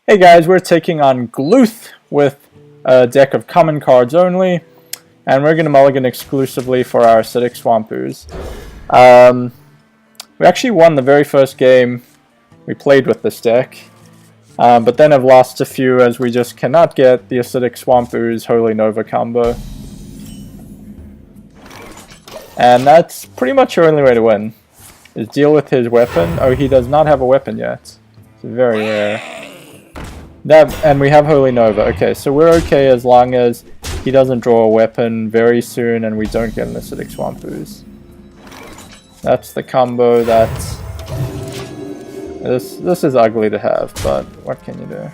Hey guys, we're taking on Gluth with a deck of common cards only, and we're going to mulligan exclusively for our acidic swamp ooze. We actually won the very first game we played with this deck, but then have lost a few as we just cannot get the acidic swamp ooze Holy Nova combo. And that's pretty much your only way to win, is deal with his weapon. Oh, he does not have a weapon yet. It's very rare. And we have Holy Nova. Okay, so we're okay as long as he doesn't draw a weapon very soon and we don't get an acidic swamp ooze. That's the combo. That's this is ugly to have, but what can you do?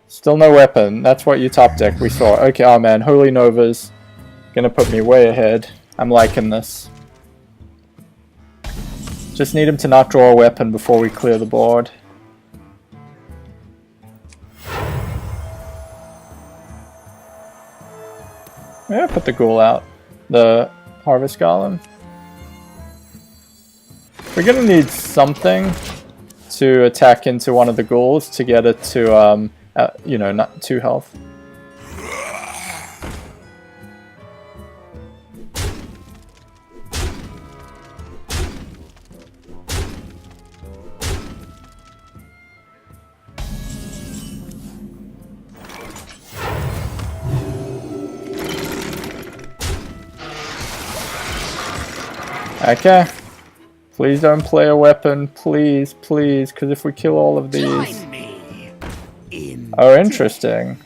Still no weapon. That's what you top deck we saw. Okay, oh man, Holy Nova's gonna put me way ahead. I'm liking this. Just need him to not draw a weapon before we clear the board. Yeah, put the ghoul out. The harvest golem. We're gonna need something to attack into one of the ghouls to get it to, you know, not 2 health. Okay. Please don't play a weapon. Please, please. Because if we kill all of these... Oh, interesting.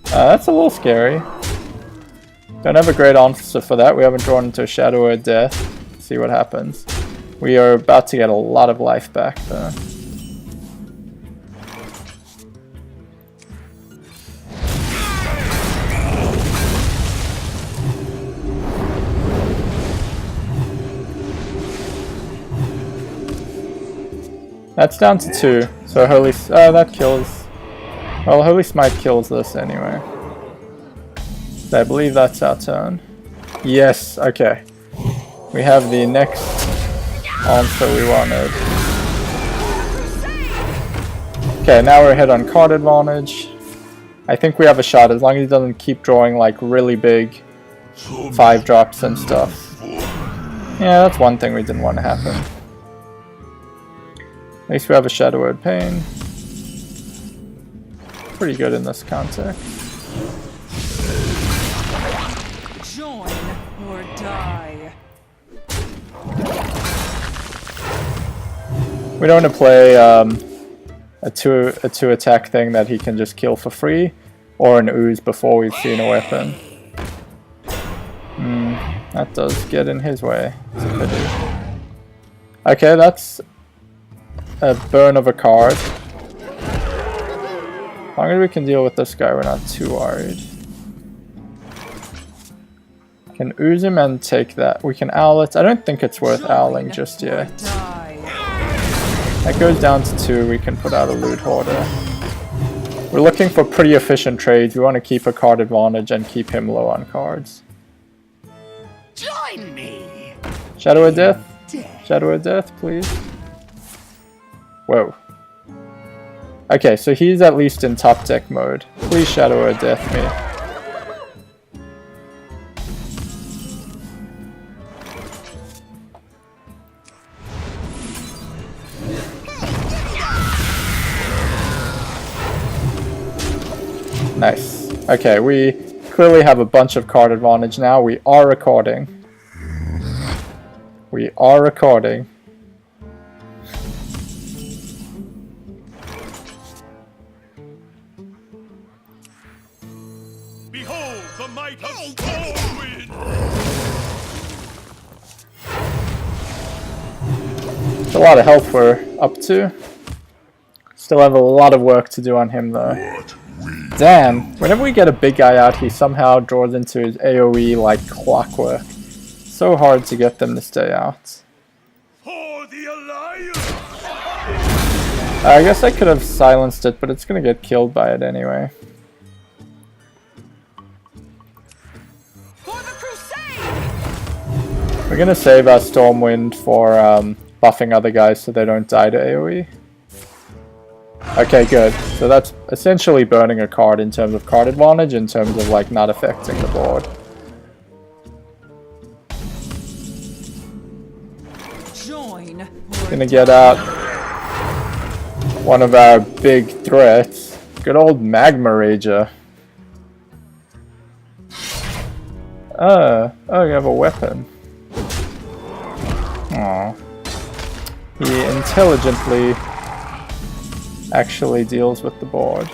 That's a little scary. Don't have a great answer for that. We haven't drawn into a Shadow of Death. See what happens. We are about to get a lot of life back, though. That's down to 2, so Holy... that kills... Well, Holy Smite kills this anyway. So I believe that's our turn. Yes, okay. We have the next answer we wanted. Okay, now we're ahead on card advantage. I think we have a shot, as long as he doesn't keep drawing like really big 5-drops and stuff. Yeah, that's one thing we didn't want to happen. At least we have a Shadowed Pain. Pretty good in this context. Join or die. We don't want to play a two attack thing that he can just kill for free, or an ooze before we've seen a weapon. That does get in his way. It's a pity. Okay, that's a burn of a card. As long as we can deal with this guy, we're not too worried. Can ooze him and take that. We can owl it. I don't think it's worth owling just yet. That goes down to 2. We can put out a loot hoarder. We're looking for pretty efficient trades. We want to keep a card advantage and keep him low on cards. Join me. Shadow of Death? Shadow of Death, please. Whoa. Okay, so he's at least in top deck mode. Please Shadow of Death me. Nice. Okay, we clearly have a bunch of card advantage now. We are recording. We are recording. Behold the might of Stormwind! It's a lot of health we're up to. Still have a lot of work to do on him though. Damn, whenever we get a big guy out, he somehow draws into his AoE like clockwork. So hard to get them to stay out. For the Alliance! I guess I could have silenced it, but it's gonna get killed by it anyway. For the crusade! We're gonna save our Stormwind for buffing other guys so they don't die to AoE. Okay, good. So that's essentially burning a card in terms of card advantage, in terms of like not affecting the board. Join. Gonna get out one of our big threats. Good old Magma Rager. Oh, you have a weapon. Aww. He intelligently actually deals with the board.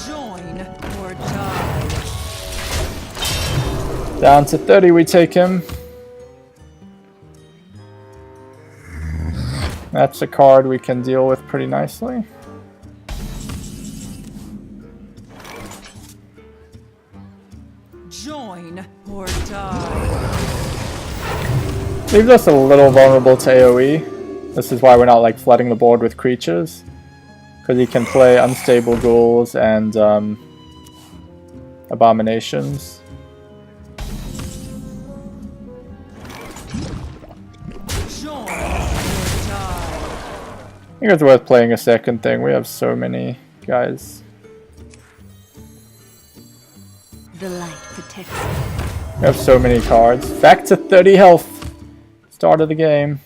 Join or die. Down to 30 we take him. That's a card we can deal with pretty nicely. Join or die. Leaves us a little vulnerable to AoE. This is why we're not like flooding the board with creatures. Because he can play Unstable Ghouls and Abominations. Join or die. I think it's worth playing a second thing. We have so many guys. The light protects you. We have so many cards. Back to 30 health. Start of the game.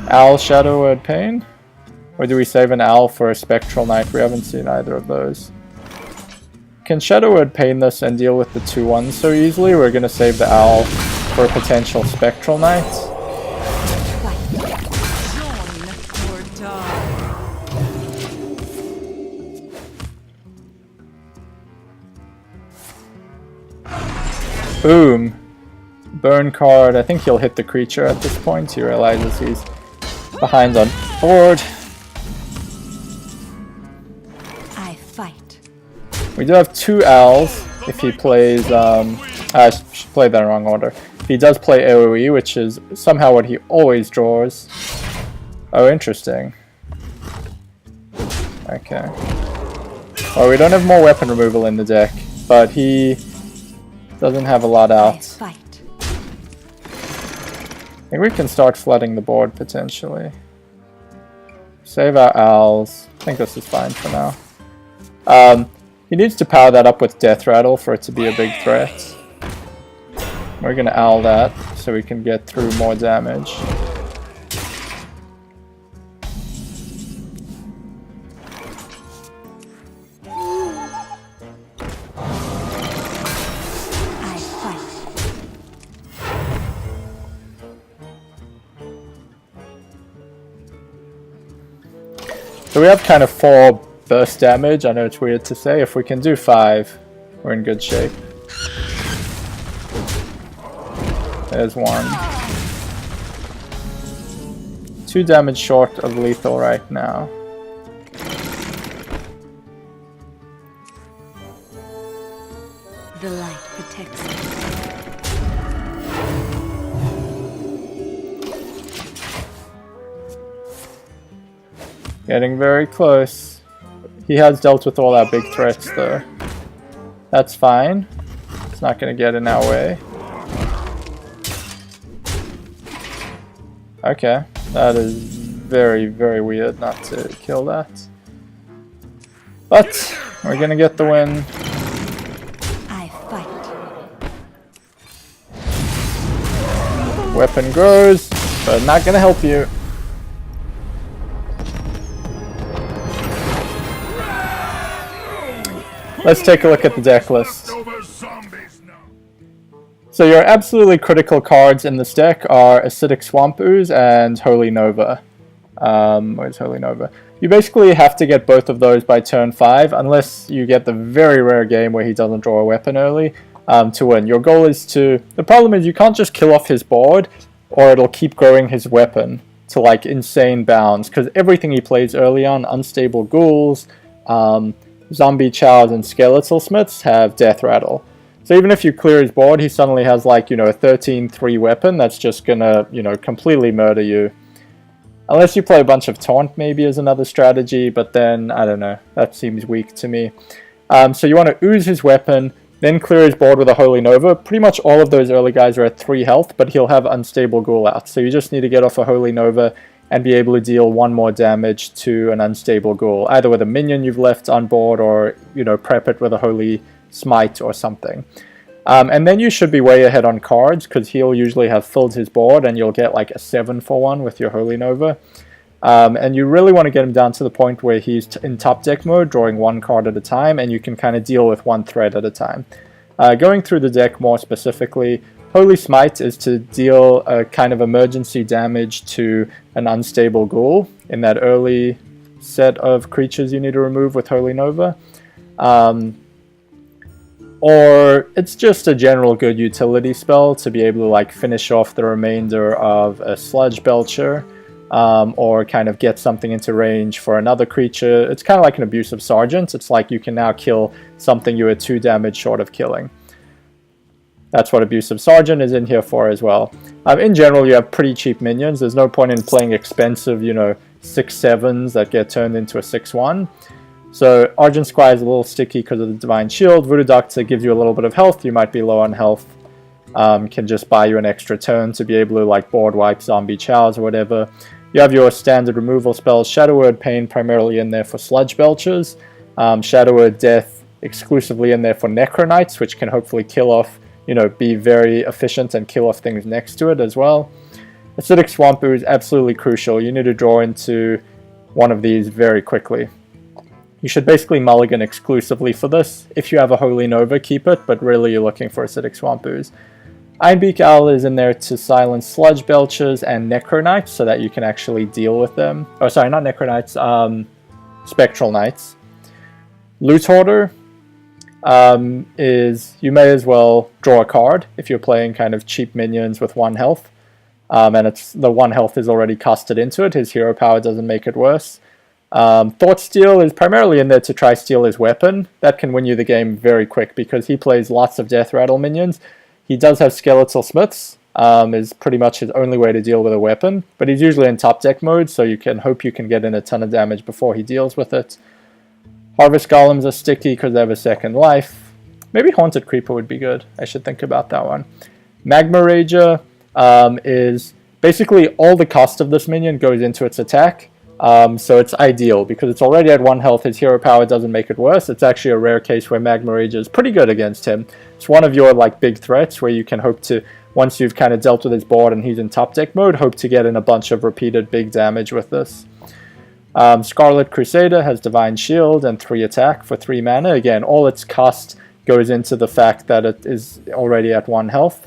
Owl, Shadow Word, Pain? Or do we save an Owl for a Spectral Knight? We haven't seen either of those. Can Shadow Word Pain this and deal with the 2-1s so easily? We're gonna save the Owl for a potential Spectral Knight. Join or die. Boom. Burn card. I think he'll hit the creature at this point. He realizes he's behind on board. I fight. We do have 2 Owls if he plays, I should play that in the wrong order. If he does play AoE, which is somehow what he always draws. Oh, interesting. Okay. Well, we don't have more weapon removal in the deck, but he doesn't have a lot I out. fight. I think we can start flooding the board potentially. Save our Owls. I think this is fine for now. He needs to power that up with Death Rattle for it to be a big threat. We're gonna Owl that so we can get through more damage. I fight. So we have kind of 4 burst damage. I know it's weird to say. If we can do 5, we're in good shape. There's 1. 2 damage short of lethal right now. The light protects you. Getting very close. He has dealt with all our big threats though. That's fine. It's not going to get in our way. Okay. That is very, very weird not to kill that. But we're going to get the win. I fight. Weapon grows, but not going to help you. Let's take a look at the deck list. So your absolutely critical cards in this deck are Acidic Swamp Ooze and Holy Nova. Where's Holy Nova? You basically have to get both of those by turn 5, unless you get the very rare game where he doesn't draw a weapon early, to win. Your goal is to... The problem is you can't just kill off his board, or it'll keep growing his weapon to like insane bounds, because everything he plays early on, Unstable Ghouls, Zombie Chows and Skeletal Smiths have Death Rattle. So even if you clear his board, he suddenly has like, you know, a 13-3 weapon that's just gonna, you know, completely murder you. Unless you play a bunch of Taunt maybe as another strategy, but then, I don't know, that seems weak to me. So you want to ooze his weapon, then clear his board with a Holy Nova. Pretty much all of those early guys are at 3 health, but he'll have Unstable Ghoul out. So you just need to get off a Holy Nova and be able to deal 1 more damage to an Unstable Ghoul, either with a minion you've left on board or, you know, prep it with a Holy Smite or something. And then you should be way ahead on cards, because he'll usually have filled his board and you'll get like a 7 for 1 with your Holy Nova. And you really want to get him down to the point where he's in top deck mode, drawing 1 card at a time, and you can kind of deal with 1 threat at a time. Going through the deck more specifically, Holy Smite is to deal a kind of emergency damage to an Unstable Ghoul in that early set of creatures you need to remove with Holy Nova. Or it's just a general good utility spell to be able to like finish off the remainder of a Sludge Belcher, or kind of get something into range for another creature. It's kind of like an Abusive Sergeant. It's like you can now kill something you were 2 damage short of killing. That's what Abusive Sergeant is in here for as well. In general, you have pretty cheap minions. There's no point in playing expensive, you know, 6/7s that get turned into a 6/1. So Argent Squire is a little sticky because of the Divine Shield. Voodoo Doctor gives you a little bit of health. You might be low on health. Can just buy you an extra turn to be able to like board wipe zombie chows or whatever. You have your standard removal spells. Shadow Word Pain primarily in there for Sludge Belchers. Shadow Word Death exclusively in there for Necronites, which can hopefully kill off, you know, be very efficient and kill off things next to it as well. Acidic Swamp Ooze is absolutely crucial. You need to draw into one of these very quickly. You should basically mulligan exclusively for this. If you have a Holy Nova, keep it, but really you're looking for Acidic Swamp Ooze. Ironbeak Owl is in there to silence Sludge Belchers and Necronites so that you can actually deal with them. Oh, sorry, not Necronites, Spectral Knights. Loot Hoarder is you may as well draw a card if you're playing kind of cheap minions with 1 health. And it's the 1 health is already casted into it. His hero power doesn't make it worse. Thought Steal is primarily in there to try steal his weapon. That can win you the game very quick because he plays lots of Death Rattle minions. He does have Skeletal Smiths, is pretty much his only way to deal with a weapon, but he's usually in top deck mode, so you can hope you can get in a ton of damage before he deals with it. Harvest Golems are sticky because they have a 2nd life. Maybe Haunted Creeper would be good. I should think about that one. Magma Rager is basically all the cost of this minion goes into its attack. So it's ideal because it's already at 1 health. His hero power doesn't make it worse. It's actually a rare case where Magma Rage is pretty good against him. It's one of your like big threats where you can hope to, once you've kind of dealt with his board and he's in top deck mode, hope to get in a bunch of repeated big damage with this. Scarlet Crusader has Divine Shield and 3 attack for 3 mana. Again, all its cost goes into the fact that it is already at 1 health.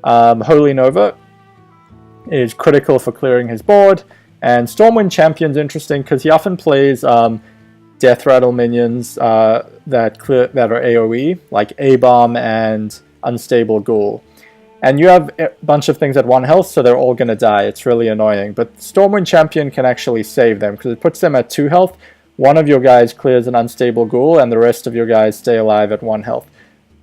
Holy Nova is critical for clearing his board. And Stormwind Champion's interesting because he often plays Death Rattle minions that are AoE, like A-Bomb and Unstable Ghoul. And you have a bunch of things at 1 health, so they're all going to die. It's really annoying. But Stormwind Champion can actually save them because it puts them at 2 health. One of your guys clears an Unstable Ghoul, and the rest of your guys stay alive at 1 health.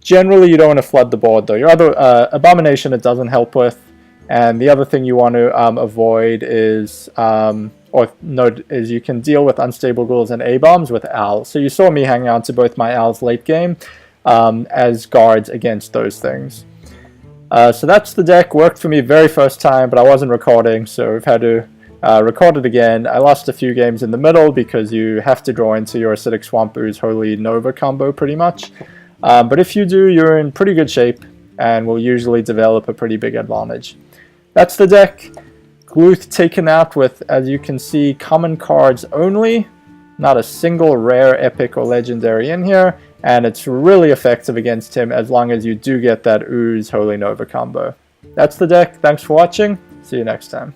Generally, you don't want to flood the board, though. Your other Abomination it doesn't help with. And the other thing you want to avoid is, is you can deal with Unstable Ghouls and A-Bombs with Owls. So you saw me hang on to both my Owls late game as guards against those things. So that's the deck. Worked for me very first time, but I wasn't recording, so we've had to record it again. I lost a few games in the middle because you have to draw into your Acidic Swamp Ooze Holy Nova combo pretty much. But if you do, you're in pretty good shape and will usually develop a pretty big advantage. That's the deck. Gluth taken out with, as you can see, common cards only. Not a single rare, epic, or legendary in here. And it's really effective against him as long as you do get that Ooze Holy Nova combo. That's the deck. Thanks for watching. See you next time.